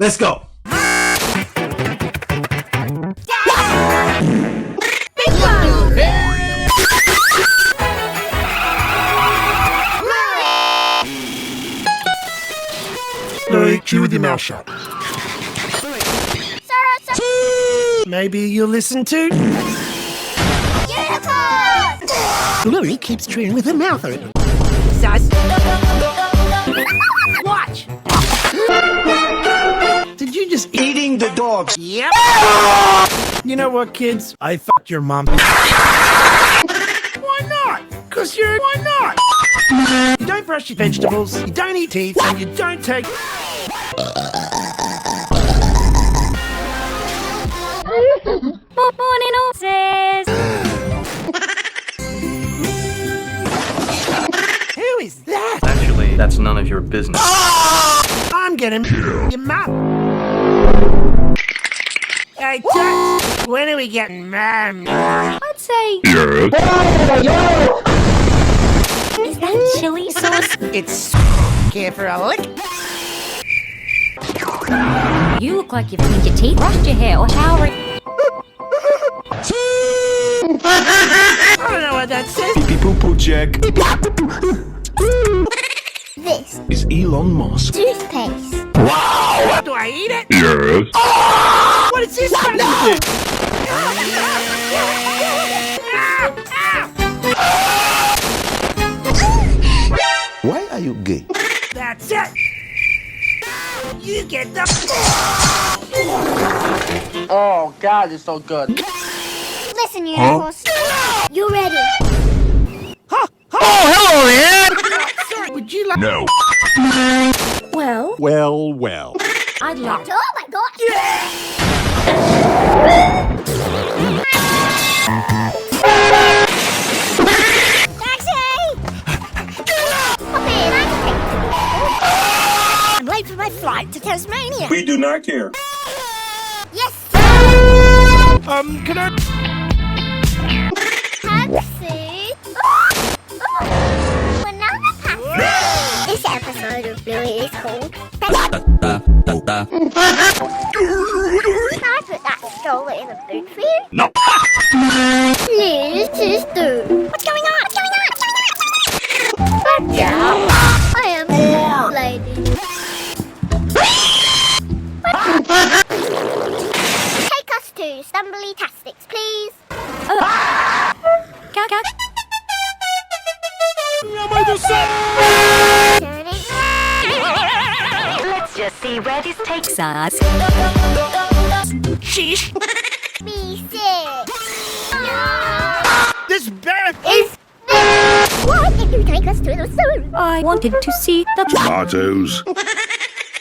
Let's go. Bluey, chew with your mouth shut. Maybe you'll listen to... Bluey keeps chewing with her mouth open. Sus. Watch! Did you just eating the dogs? Yep. You know what, kids? I fucked your mom. Why not? Cause you're... Why not? You don't brush your vegetables, you don't eat teeth, and you don't take... Morning, horses. Who is that? Actually, that's none of your business. I'm getting your mouth. Hey, Tux, when are we getting married? I'd say. Yes. Is that chili sauce? It's... Care for a lick? You look like you've cleaned your teeth, brushed your hair, or showered. I don't know what that says. Pee poo poo check. This Is Elon Musk. toothpaste. Wow. Do I eat it? Yes. What is this supposed to do? Why are you gay? That's it. You get the... Oh God, it's so good. Listen, you horse. You ready? hello, man! Sorry, would you like... No. Well, Well. I'd like. Oh my God! Taxi! Okay, I'm late for my flight to Tasmania. We do not care. Yes, Can I... taxi. Banana taxi. This episode of Bluey is called. Can I put that stroller in a boot for you? No. Please, sister. What's going on? What's going on? What's going on? Watch out. I am a lady. Take us to Stumbly Tastics, please. Cat. Turn it. Let's just see where this takes us. Sheesh! Be sick. This bear... Is why did you take us to the zoo? I wanted to see the Tomatoes.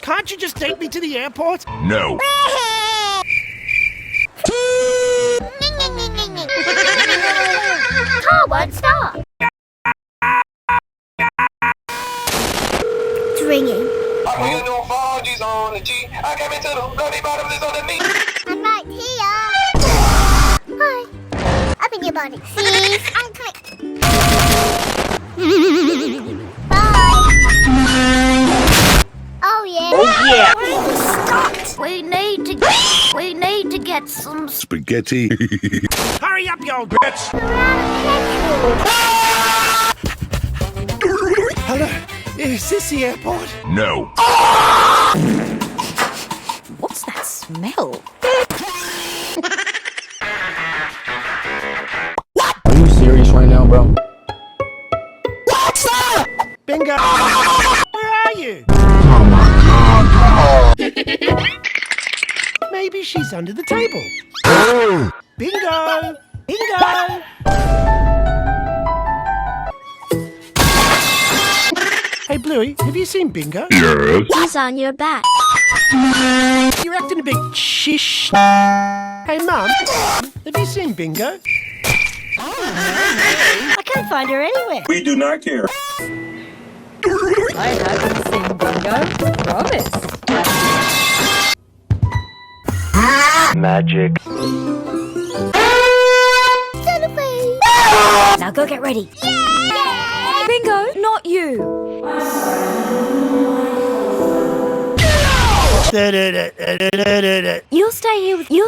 Can't you just take me to the airport? No. Car won't start. It's ringing. I'm right here. Hi. Open your bonnet, please, and click. Bye. Oh yeah. Stopped. We need to get some. Spaghetti. Hurry up, you old bitch! Hello? Is this the airport? No. What's that smell? Are you serious right now, bro? Bingo! Where are you? Maybe she's under the table. Bingo! Bingo! Hey, Bluey, have you seen Bingo? Yes. He's on your back. You're acting a bit shish. Hey, Mum, have you seen Bingo? I can't find her anywhere. We do not care. I haven't seen Bingo. Promise. Magic. Cellophane. Now go get ready. Bingo, not you. You'll stay here with you.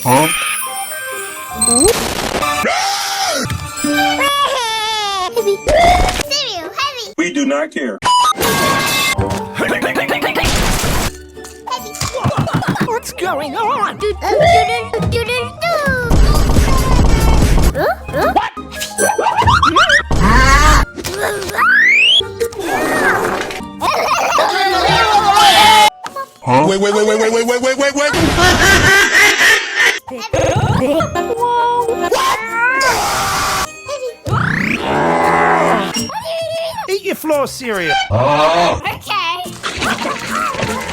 Huh? Heavy. Cereal, heavy. We do not care. What's going on? Huh? Wait. Eat your floor cereal. Okay.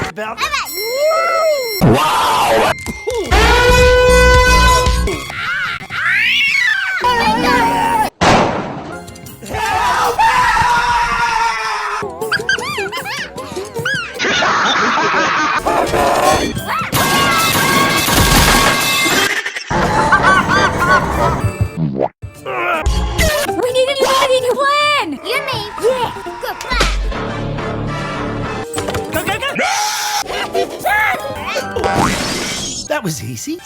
About How about you? Wow! We need a leading plan. You mean? Yeah. Good plan. Go. That was easy.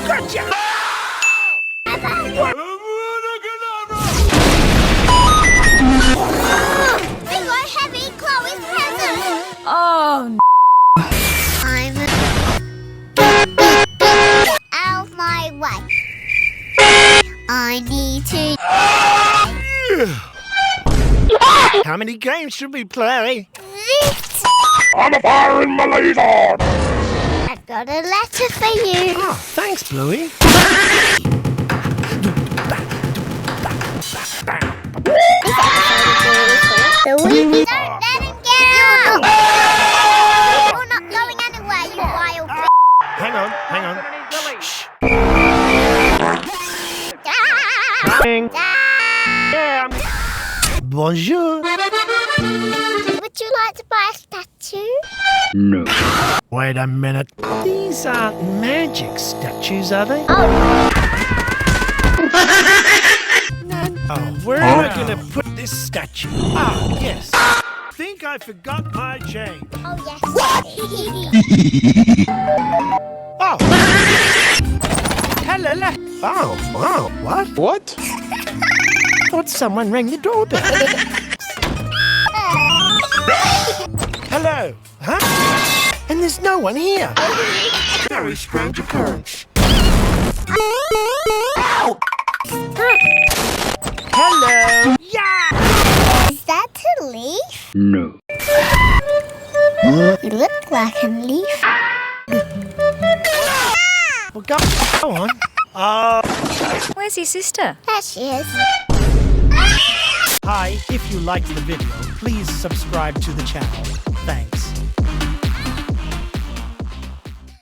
Gotcha. We got heavy Chloe's present. Oh, I'm out of my way. I need to. How many games should we play? I'm firing my laser! I've got a letter for you. Oh, thanks, Bluey. Don't let him get out. You're not going anywhere, you wild b****. Hang on. Shh. Yeah. Bonjour. Would you like to buy a statue? No. Wait a minute. These aren't magic statues, are they? Oh, where am I going to put this statue? Ah, yes. Think I forgot my change. Oh, yes. Oh. Hello. Oh, wow. What? What? Thought someone rang the doorbell. Hello. Huh? And there's no one here. Very strange occurrence. Hello. Yeah. Is that a leaf? No. You look like a leaf. Well, go on. Oh. where's your sister? There she is. Hi. If you liked the video, please subscribe to the channel. Thanks.